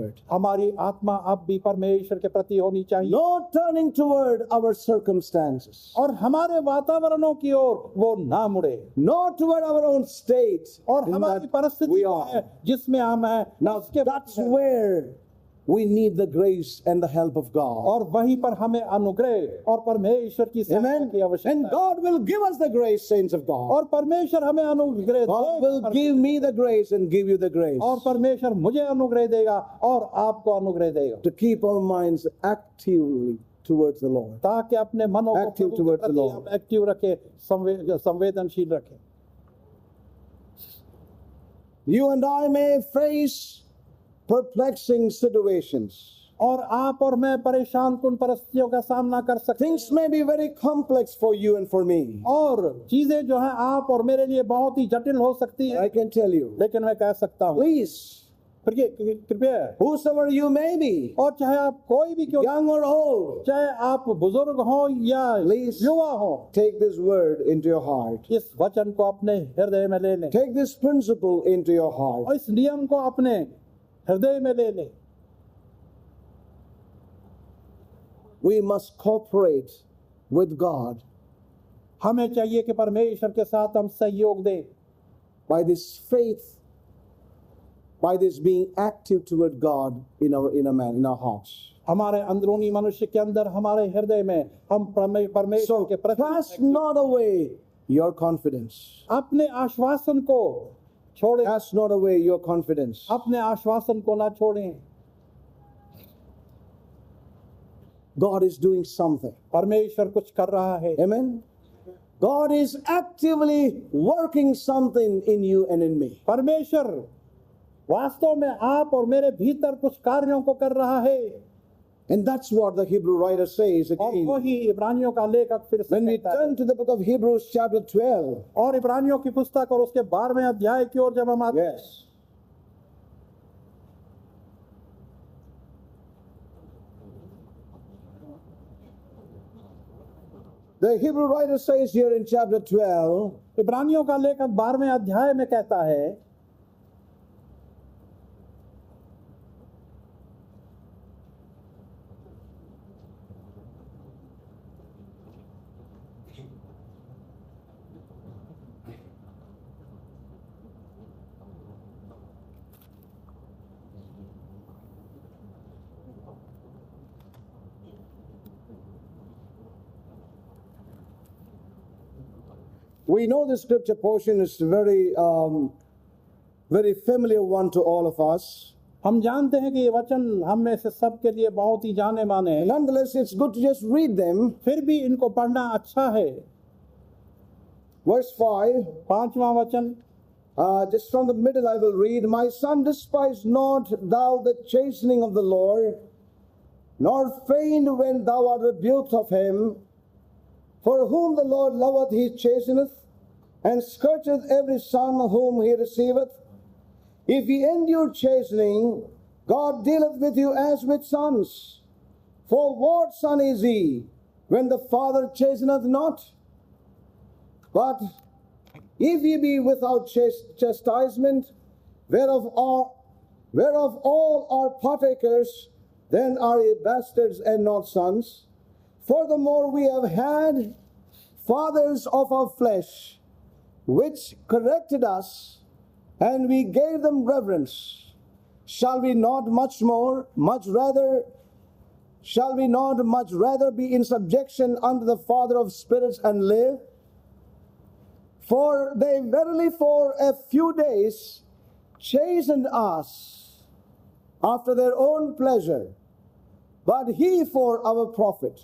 हमारी आत्मा अब भी परमेश्वर के प्रति होनी चाहिए, not turning toward our circumstances, और हमारे वातावरणों की ओर वो ना मुड़े, not toward our own state और in हमारी that परिस्थिति we क्या है are. जिसमें हम हैं Now उसके that's where we need the grace and the help of God. और वहीं पर हमें अनुग्रह और परमेश्वर की सहायता Amen. की आवश्यकता And है। God will give us the grace, saints of God. और परमेश्वर हमें अनुग्रह God will देगा, give me the grace and give you the grace और परमेश्वर मुझे अनुग्रह देगा और आपको अनुग्रह देगा, to keep our minds actively towards the Lord. ताकि अपने मनों को Active प्रभु के towards the प्रति Lord. हम एक्टिव रखें, संवेदनशील रखें। You and I may face perplexing situations. और आप और मैं परेशान कुन परिस्थितियों का सामना कर सकते Things हैं, may be very complex for you and for me. और चीजें जो हैं आप और मेरे लिए बहुत ही जटिल हो सकती है, I can tell you. लेकिन मैं कह सकता हूँ Please, कृपया, whosoever you may be, और चाहे आप कोई भी क्यों, young or old, चाहे आप बुजुर्ग हो या Please. युवा हो, take this word into your heart. इस वचन को अपने हृदय में ले लें, Take this principle into your heart. और इस नियम को अपने हृदय में ले लें। We must cooperate with God हमें चाहिए कि परमेश्वर के साथ हम सहयोग दें, by this faith, by this being active toward God in our inner man, in our hearts. हमारे अंदरूनी मनुष्य के अंदर, हमारे हृदय में हम परमेश्वर So के प्रति cast not away your confidence. अपने आश्वासन को छोड़ें, Cast not away your confidence. अपने आश्वासन को ना छोड़ें। God is doing something. परमेश्वर कुछ कर रहा है, Amen. God is actively working something in you and in me. परमेश्वर वास्तव में आप और मेरे भीतर कुछ कार्यों को कर रहा है, And that's what the Hebrew writer says और again. वही इब्रानियों का लेखक फिर से When we कहता है। turn to the book of Hebrews chapter 12, और इब्रानियों की पुस्तक और उसके 12वें अध्याय की ओर जब हम आते हैं, yes. The Hebrew writer says here in chapter 12, इब्रानियों का लेखक 12वें अध्याय में कहता है, we know the scripture portion is very familiar one to all of us. हम जानते हैं कि ये वचन हम में से सबके लिए बहुत ही जाने माने हैं, Nonetheless, it's good to just read them. फिर भी इनको पढ़ना अच्छा है। Verse 5, 5वां वचन, just from the middle I will read. My son, despise not thou the chastening of the Lord, nor faint when thou art rebuked of him. For whom the Lord loveth, he chasteneth, and scourgeth every son whom he receiveth. If ye endure chastening, God dealeth with you as with sons. For what son is he, when the father chasteneth not? But if ye be without chastisement, whereof all are partakers, then are ye bastards and not sons. Furthermore, we have had fathers of our flesh, which corrected us, and we gave them reverence. Shall we not much rather be in subjection unto the Father of spirits and live? For they verily for a few days chastened us after their own pleasure, but he for our profit,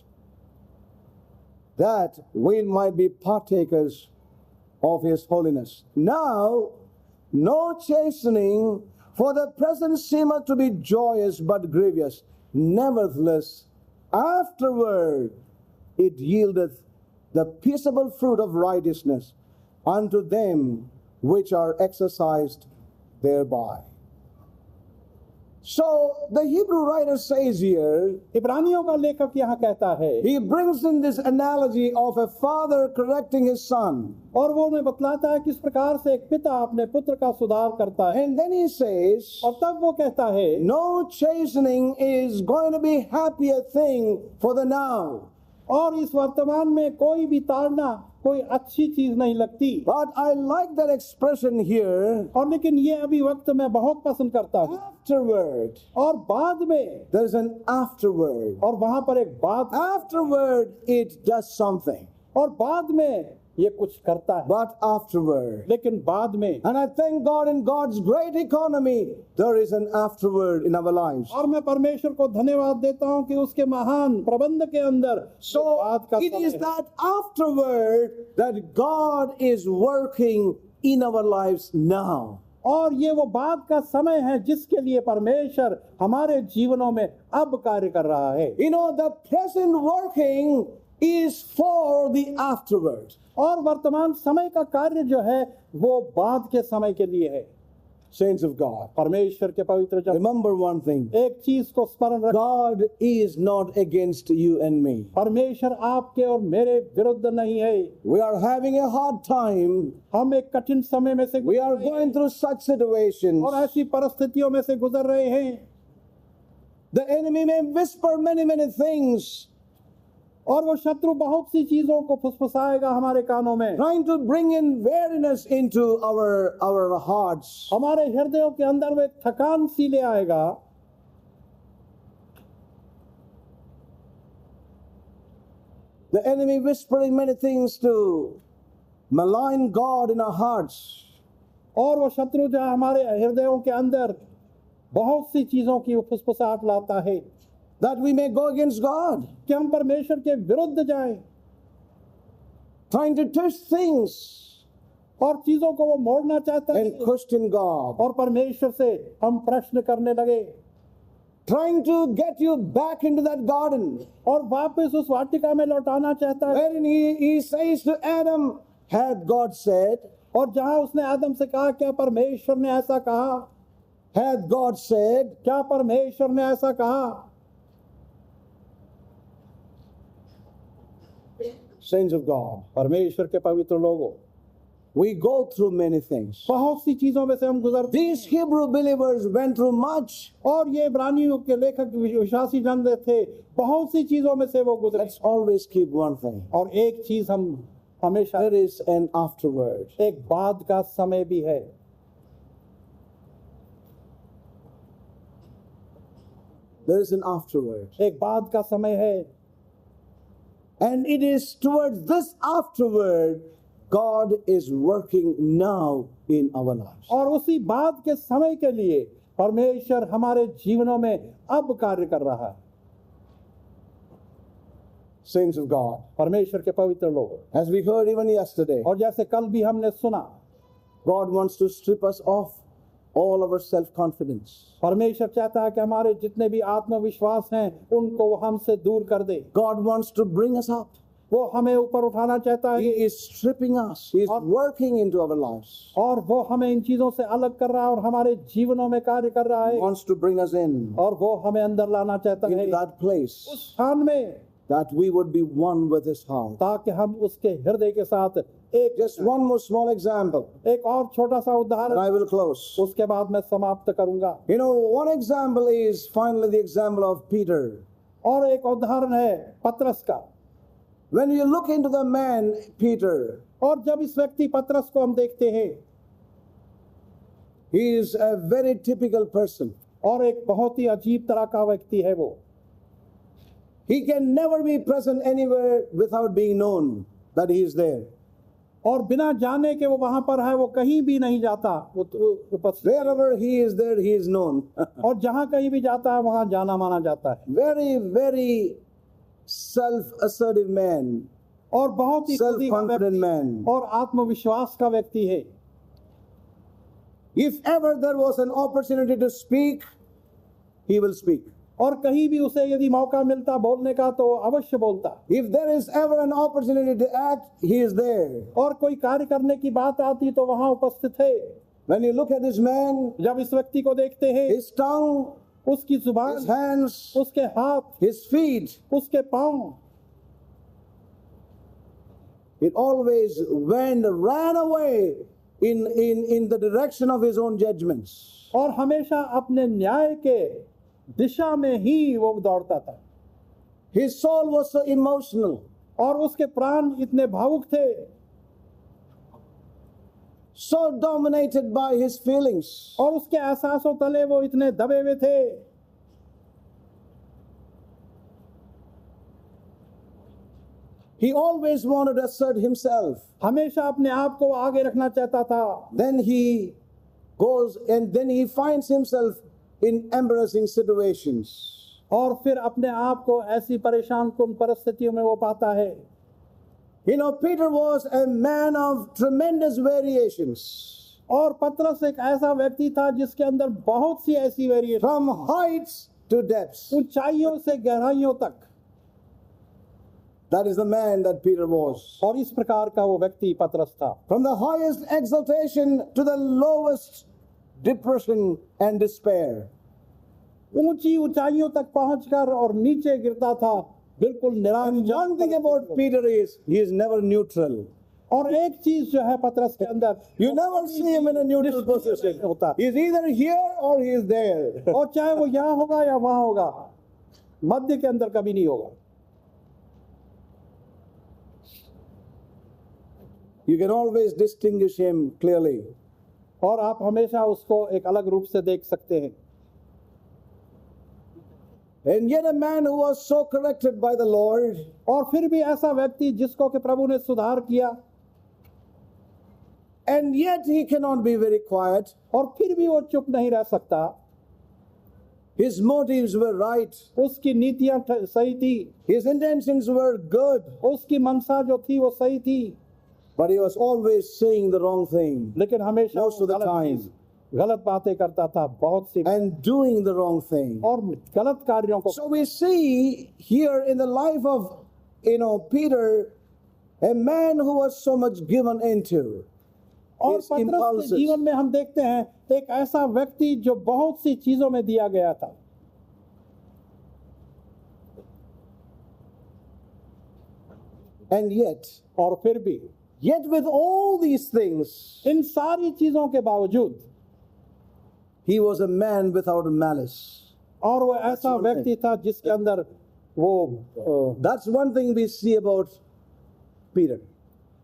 that we might be partakers of his holiness. Now, no chastening for the present seemeth to be joyous but grievous. Nevertheless, afterward it yieldeth the peaceable fruit of righteousness unto them which are exercised thereby. So the Hebrew writer says here, इब्रानियों का लेखक यहाँ कहता है, he brings in this analogy of a father correcting his son. और वो हमें बतलाता है किस प्रकार से एक पिता अपने पुत्र का सुधार करता है। And then he says, और तब वो कहता है, no chastening is going to be happier thing for the now. और इस वर्तमान में कोई भी ताड़ना कोई अच्छी चीज नहीं लगती। But I like that expression here. और लेकिन ये अभी वक्त मैं बहुत पसंद करता हूँ। Afterward. और बाद में, There is an afterward. और वहां पर एक बाद, Afterward, it does something. और बाद में ये कुछ करता है, But afterward. लेकिन बाद में। And I thank God in God's great economy, there is an afterward in our lives. और मैं परमेश्वर को धन्यवाद देता हूँ कि उसके महान प्रबंध के अंदर So बाद का it समय is है। that afterward that God is working in our lives now. और ये वो बाद का समय है जिसके लिए परमेश्वर हमारे जीवनों में अब कार्य कर रहा है। You know, the present working is for the afterward. और वर्तमान समय का कार्य जो है वो बाद के समय के लिए है। Saints of God, परमेश्वर के पवित्र जन, remember one thing. एक चीज को स्मरण रख, God is not against you and me. परमेश्वर आपके और मेरे विरुद्ध नहीं है। We are having a hard time. हम एक कठिन समय में से We are गुजर रहे going हैं, through such situations. और ऐसी परिस्थितियों में से गुजर रहे हैं। The enemy may whisper many things, और वो शत्रु बहुत सी चीजों को फुसफुसाएगा हमारे कानों में, trying to bring in weariness into our hearts. हमारे हृदयों के अंदर वो एक थकान सी ले आएगा। The enemy whispering many things to malign God in our hearts. और वो शत्रु जो है हमारे हृदयों के अंदर बहुत सी चीजों की फुसफुसाहट लाता है, That we may go against God, कि हम परमेश्वर के विरुद्ध जाएं, trying to twist things और चीजों को वो मोड़ना चाहता है, and question God, और परमेश्वर से हम प्रश्न करने लगे, trying to get you back into that garden, और वापस उस वाटिका में लौटाना चाहता है। wherein he says to Adam, had God said, और जहां उसने आदम से कहा, क्या परमेश्वर ने ऐसा कहा? had God said, क्या परमेश्वर ने ऐसा कहा? saints of God, परमेश्वर के पवित्र लोगों, we go through many things. बहुत सी चीजों में से हम गुजरते These Hebrew believers went through much. और ये इब्रानियों के लेखक विश्वासी जन थे, बहुत सी चीजों में से वो गुजरे। Let's always keep one thing. और एक चीज हम हमेशा, There is an afterward. एक बाद का समय भी है। There is an afterward. एक बाद का समय है, And it is towards this afterward God is working now in our lives. और उसी बाद के समय के लिए परमेश्वर हमारे जीवनों में अब कार्य कर रहा है। Saints of God, परमेश्वर के पवित्र लोग, as we heard even yesterday, और जैसे कल भी हमने सुना, God wants to strip us off all our self-confidence. परमेश्वर चाहता है कि हमारे जितने भी आत्मविश्वास हैं उनको वो हमसे दूर कर दे। God wants to bring us up. वो हमें ऊपर उठाना चाहता He है, is stripping us. He is working into our lives. और वो हमें इन चीजों से अलग कर रहा है और हमारे जीवनों में कार्य कर रहा He है, wants to bring us in और वो हमें अंदर लाना चाहता है into that उस place स्थान में, that we would be one with His heart. ताकि हम उसके हृदय के साथ एक, Just one more small example, एक और छोटा सा and उदाहरण, I will close. उसके बाद मैं समाप्त करूंगा। You know, one example is finally the example of Peter. और एक उदाहरण है पतरस का। When you look into the man, Peter, और जब इस व्यक्ति पतरस को हम देखते हैं, he is a very typical person. और एक बहुत ही अजीब तरह का व्यक्ति है वो। He can never be present anywhere without being known that he is there. और बिना जाने के वो वहां पर है, वो कहीं भी नहीं जाता, वो उपस्थित। Wherever he is there, he is known. और जहां कहीं भी जाता है वहां जाना माना जाता है। Very self-assertive man, और बहुत ही खुदी का self-confident व्यक्ति man. और आत्मविश्वास का व्यक्ति है। If ever there was an opportunity to speak, he will speak. और कहीं भी उसे यदि मौका मिलता बोलने का तो अवश्य बोलता। If there is ever an opportunity to act, he is there. और कोई कार्य करने की बात आती तो वहां उपस्थित है। When you look at this man, जब इस व्यक्ति को देखते हैं, his tongue उसकी जुबान, his hands, उसके हाथ, his feet. उसके पांव, It always ran away in the direction of his own judgments. और हमेशा अपने न्याय के दिशा में ही वो दौड़ता था। His soul was so emotional, और उसके प्राण इतने भावुक थे, so dominated by his feelings. और उसके एहसासों तले वो इतने दबे हुए थे। He always wanted to assert himself. हमेशा अपने आप को आगे रखना चाहता था। Then he goes and then he finds himself in embarrassing situations. और फिर अपने आप को ऐसी परेशान कुन परिस्थितियों में वो पाता है। You know, Peter was a man of tremendous variations. और पतरस एक ऐसा व्यक्ति था जिसके अंदर बहुत सी ऐसी variation, From heights to depths. ऊंचाइयों से गहराइयों तक। That is the man that Peter was. और इस प्रकार का वो व्यक्ति पतरस था। From the highest exaltation to the lowest depression and despair. ऊंची ऊंचाइयों तक पहुंचकर और नीचे गिरता था, बिल्कुल And one thing about निराश। Peter is he is never neutral. और एक चीज जो है पतरस के अंदर, You never see him in a neutral position. होता, He is either here or he is there. और चाहे वो यहाँ होगा या वहां होगा, मध्य के अंदर कभी नहीं होगा। You can always distinguish him clearly. और आप हमेशा उसको एक अलग रूप से देख सकते हैं। And yet a man who was so corrected by the Lord, और फिर भी ऐसा व्यक्ति जिसको कि प्रभु ने सुधार किया, and yet he cannot be very quiet. और फिर भी वो चुप नहीं रह सकता। His motives were right. उसकी नीतियां सही थी, His intentions were good. उसकी मनसा जो थी वो सही थी, But he was always saying the wrong thing लेकिन हमेशा most वो of the गलत time. चीज, गलत बातें करता था बहुत सी, and doing the wrong thing. और गलत कार्यों को। So we see here in the life of, Peter, a man who was so much given into और his पतरस के impulses. जीवन में हम देखते हैं एक ऐसा व्यक्ति जो बहुत सी चीजों में दिया गया था, And और फिर भी yet with all these things, इन सारी चीजों के बावजूद he was a man without malice. और वो ऐसा one व्यक्ति था जिसके अंदर वो That's one thing we see about Peter.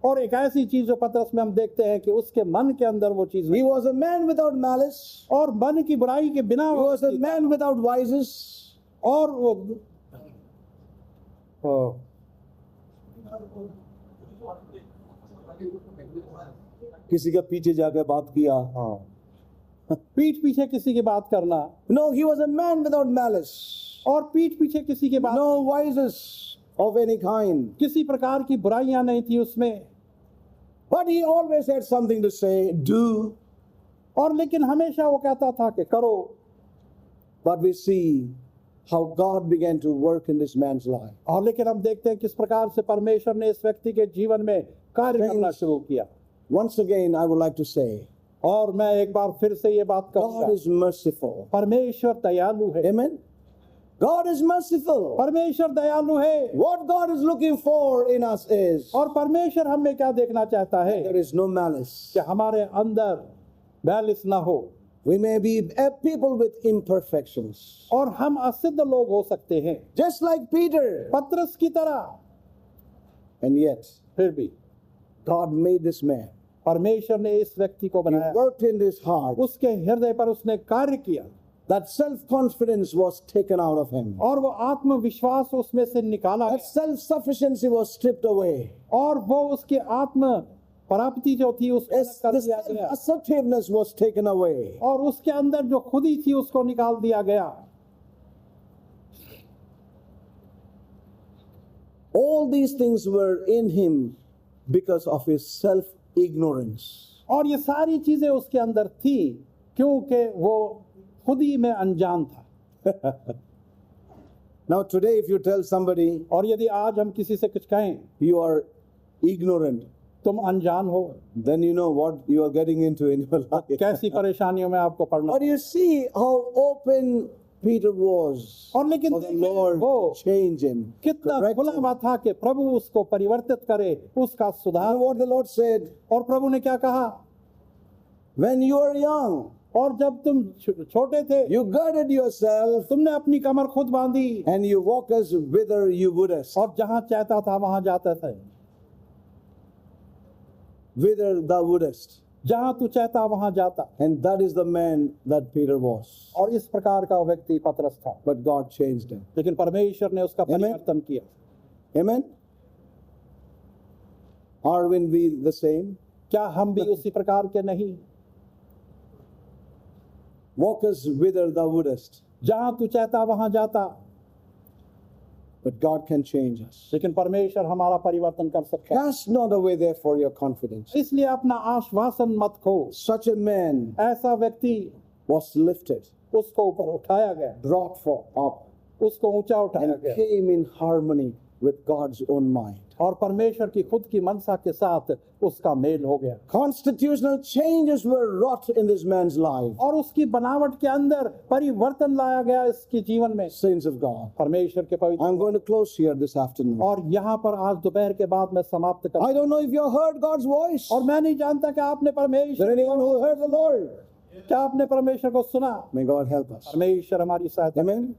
और एक ऐसी चीज जो पतरस में हम देखते हैं कि उसके मन के अंदर वो चीज, He was a man without malice. और मन की बुराई के बिना He वो was a man without vices. और वो किसी का पीछे जाकर बात किया. पीठ पीछे किसी की बात करना, No, he was a man without malice. और पीठ पीछे किसी की बात, No vices of any kind. किसी प्रकार की बुराइयां नहीं थी उसमें, But he always had something to say, do. और लेकिन हमेशा वो कहता था कि करो। But we see how God began to work in this man's life. और लेकिन हम देखते हैं किस प्रकार से परमेश्वर ने इस व्यक्ति के जीवन में कार्य करना शुरू किया। Once again, I would like to say, और मैं एक बार फिर से ये बात God कहूंगा, is merciful. परमेश्वर दयालु है, Amen? God is merciful. परमेश्वर दयालु है। What God is looking for in us is और परमेश्वर हमें क्या देखना चाहता है there is no malice. कि हमारे अंदर बैलिस ना हो, We may be a people with imperfections. और हम असिद्ध लोग हो सकते हैं Just like Peter. पतरस की तरह, And yet, फिर भी God made this man. परमेश्वर ने इस व्यक्ति को He बनाया, worked in his heart. उसके हृदय पर उसने कार्य किया, That self-confidence was taken out of him. और वो आत्मविश्वास उसमें से निकाला That गया, self-sufficiency was stripped away. और वो उसकी आत्म प्राप्ति जो थी उसको Yes, कर the दिया गया, self-assertiveness was taken away. और उसके अंदर जो खुदी थी उसको निकाल दिया गया। All these things were in him because of his self-ignorance. और ये सारी चीजें उसके अंदर थी क्योंकि वो खुदी में अनजान था। Now today if you tell somebody और यदि आज हम किसी से कुछ कहें you are ignorant, तुम अनजान हो, then you know what you are getting into in your life. कैसी परेशानियों में आपको पड़ना। But you see how open Peter was और लेकिन for the देखिए, Lord वो to change him, कितना correct खुला him. हुआ था कि प्रभु उसको परिवर्तित करे, उसका सुधार. And what the Lord said, और प्रभु ने क्या कहा? when you are young, और जब तुम छोटे थे, you girded yourself तुमने अपनी कमर खुद बांधी and you walk as whither you wouldest, और जहां चाहता था वहां जाते थे. whither thou wouldest. जहां तू चाहता वहां जाता. And that is the man that Peter was. और इस प्रकार का व्यक्ति पतरस था. But God changed him. लेकिन परमेश्वर ने उसका Amen. परिवर्तन किया. Amen? Are we the same? क्या हम भी उसी प्रकार के नहीं? Walk as whither thou wouldest. जहां तू चाहता वहां जाता. But God can change us. लेकिन परमेश्वर हमारा परिवर्तन कर सकता है. Cast not away therefore your confidence. इसलिए अपना आश्वासन मत खो. Such a man ऐसा व्यक्ति, was lifted, उसको ऊपर उठाया गया, brought forth up, उसको ऊंचा उठाया and गया came in harmony with God's own mind. और परमेश्वर की खुद की मनसा के साथ उसका मेल हो गया. Constitutional changes were wrought in this man's life. और उसकी बनावट के अंदर परिवर्तन लाया गया इसके जीवन में. Saints of God. परमेश्वर के पवित्र. I'm going to close here this afternoon. और यहाँ पर आज दोपहर के बाद मैं समाप्त कर. I don't know if you heard God's voice. और मैं नहीं जानता कि आपने Is there परमेश्वर, anyone who heard the Lord? क्या आपने परमेश्वर को सुना? May God help us. परमेश्वर हमारी सहायता. Amen.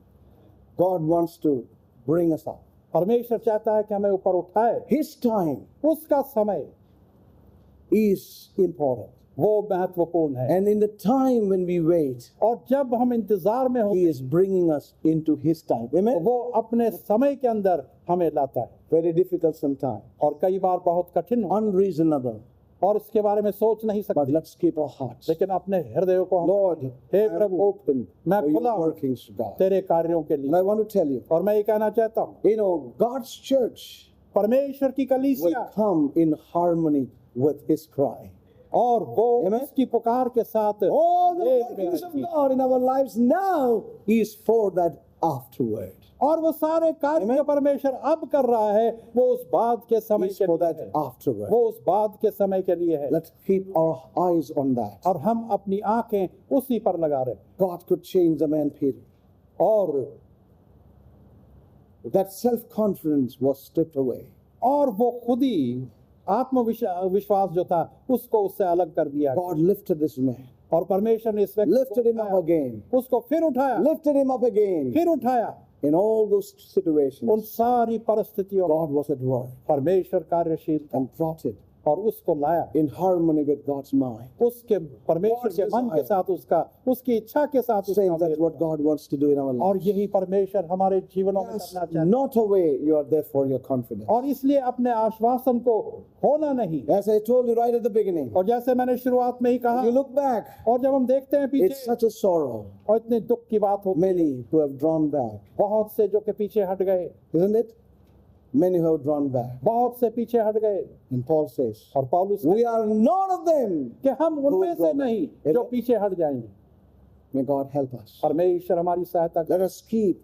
God wants to bring us up. परमेश्वर चाहता है कि हमें ऊपर उठाए. His time उसका समय is important. वो महत्वपूर्ण है. And in the time when we wait, और जब हम इंतजार में He होते is bringing us into His time. तो Amen. वो अपने समय के अंदर हमें लाता है. Very difficult sometimes. और कई बार बहुत कठिन हो Unreasonable. और इसके बारे में सोच नहीं But सकते. let's keep our hearts. लेकिन अपने हृदय को हम, Lord, hey I am Prabhu, open मैं for खुला your हूँ workings, God. तेरे कार्यों के And लिए. I want to tell you, और मैं ये कहना चाहता हूँ, you know, God's church परमेश्वर की will कलीसिया come in harmony with His cry. और वो Amen. उसकी पुकार के साथ All the एक workings of में आती है. God in our lives now is for that afterward. और वो सारे कार्य Amen. जो परमेश्वर अब कर रहा है वो उस बाद के समय Is के for लिए that है. afterward. वो उस बाद के समय के लिए है. Let's keep our eyes on that. और हम अपनी आंखें उसी पर लगा रहे हैं. God could change the man Peter. और That self-confidence was stripped away. और वो खुद ही आत्मविश्वास जो था उसको उससे अलग कर दिया. God lifted this man, और परमेश्वर ने इस व्यक्ति lifted him को up उठाया, again, उसको फिर उठाया, lifted him up again. फिर उठाया. In all those उन situations, सारी परिस्थितियों में God was at work परमेश्वर कार्यशील था and brought it और उसको लाया in harmony with God's mind. उसके परमेश्वर के मन के साथ, उसकी इच्छा के साथ Saying उसका that's what God wants to do in our और lives. यही परमेश्वर हमारे जीवनों में Cast करना चाहता है. not away your therefore your confidence. और इसलिए अपने आश्वासन को खोना नहीं. As I told you right at the beginning, और जैसे मैंने शुरुआत में ही कहा, you look back, और जब हम देखते हैं it's पीछे such a sorrow. और इतने दुख की बात होती, Many who have drawn back, बहुत से जो के पीछे हट गए, isn't it? Many who have drawn back. बहुत से पीछे हट गए. And Paul says, और पौलुस we are none of them. कि हम उनमें से नहीं जो Amen. पीछे हट जाएंगे. May God help us. परमेश्वर हमारी सहायता करे Let us keep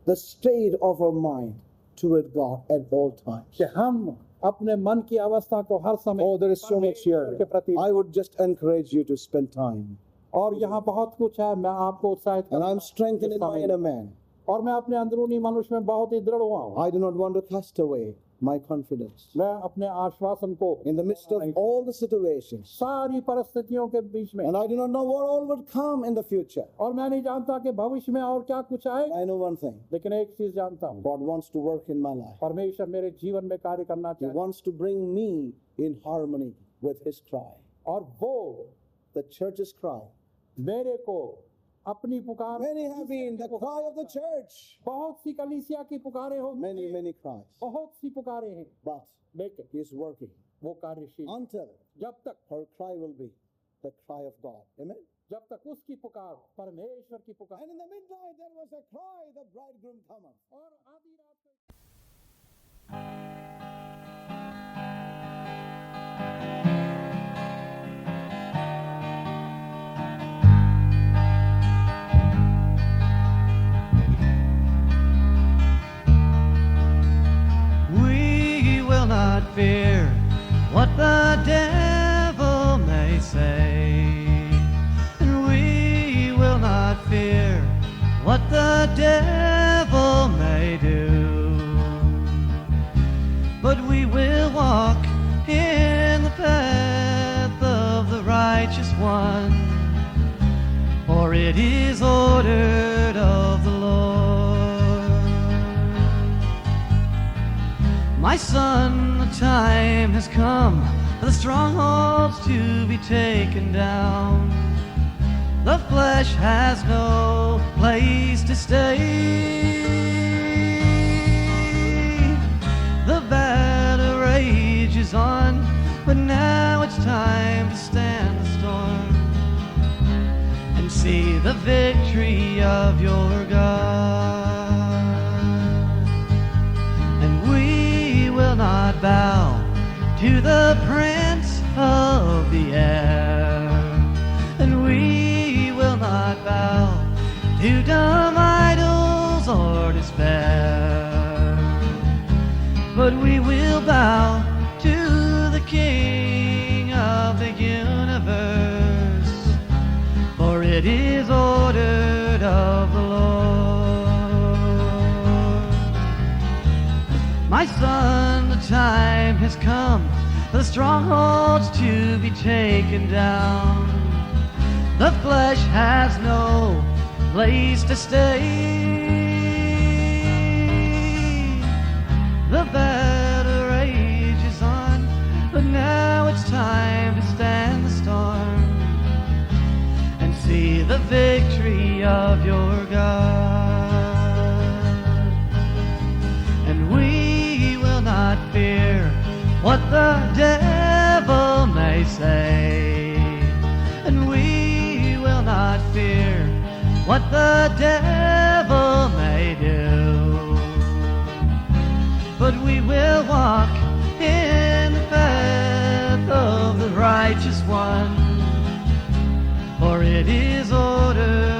the state of our mind toward God at all times. कि हम अपने मन की अवस्था को हर समय Oh, there is so much परमेश्वर के here. प्रति. I would just encourage you to spend time. और यहाँ बहुत कुछ है. मैं आपको उत्साहित And I'm करता strengthened in my inner man. हूं. और मैं अपने अंदरूनी मनुष्य में बहुत ही दृढ़ हुआ हूँ. I do not want to cast away my confidence. मैं अपने आश्वासन को In the midst of all the situations. सारी परिस्थितियों के बीच में, And I do not know what all would come in the future. और मैं नहीं जानता कि भविष्य में और क्या कुछ आएगा, I know one thing. लेकिन एक चीज जानता हूँ, God wants to work in my life. परमेश्वर मेरे जीवन में कार्य करना He चाहता है. wants to bring me in harmony with His cry. और वो The church's cry. मेरे को अपनी पुकार, Many have been the cry of the church. बहुत सी कलीसिया की पुकारें हो, Many cries. बहुत सी पुकारें हैं, But लेकिन He is working वो कार्यशील until जब तक her cry will be the cry of God. Amen. जब तक उसकी पुकार परमेश्वर की पुकार. And in the midnight there was a cry, the bridegroom cometh. और आधी रात को We will not fear what the devil may say, and we will not fear what the devil may do, but we will walk in the path of the righteous one, for it is ordered of the Lord. My son, the time has come for the strongholds to be taken down. The flesh has no place to stay. The battle rages on, but now it's time to stand the storm and see the victory of your God. And we will not bow to the prince of the air, and we will not bow to dumb idols or despair, but we will bow to the King of the universe, for it is ordered of the Lord. My son, the time has come for the strongholds to be taken down. The flesh has no place to stay. The battle rages on, but now it's time to stand the storm and see the victory of your God. And we will not fear what the devil may say, and we will not fear what the devil may do, but we will walk in the path of the righteous one, for it is ordered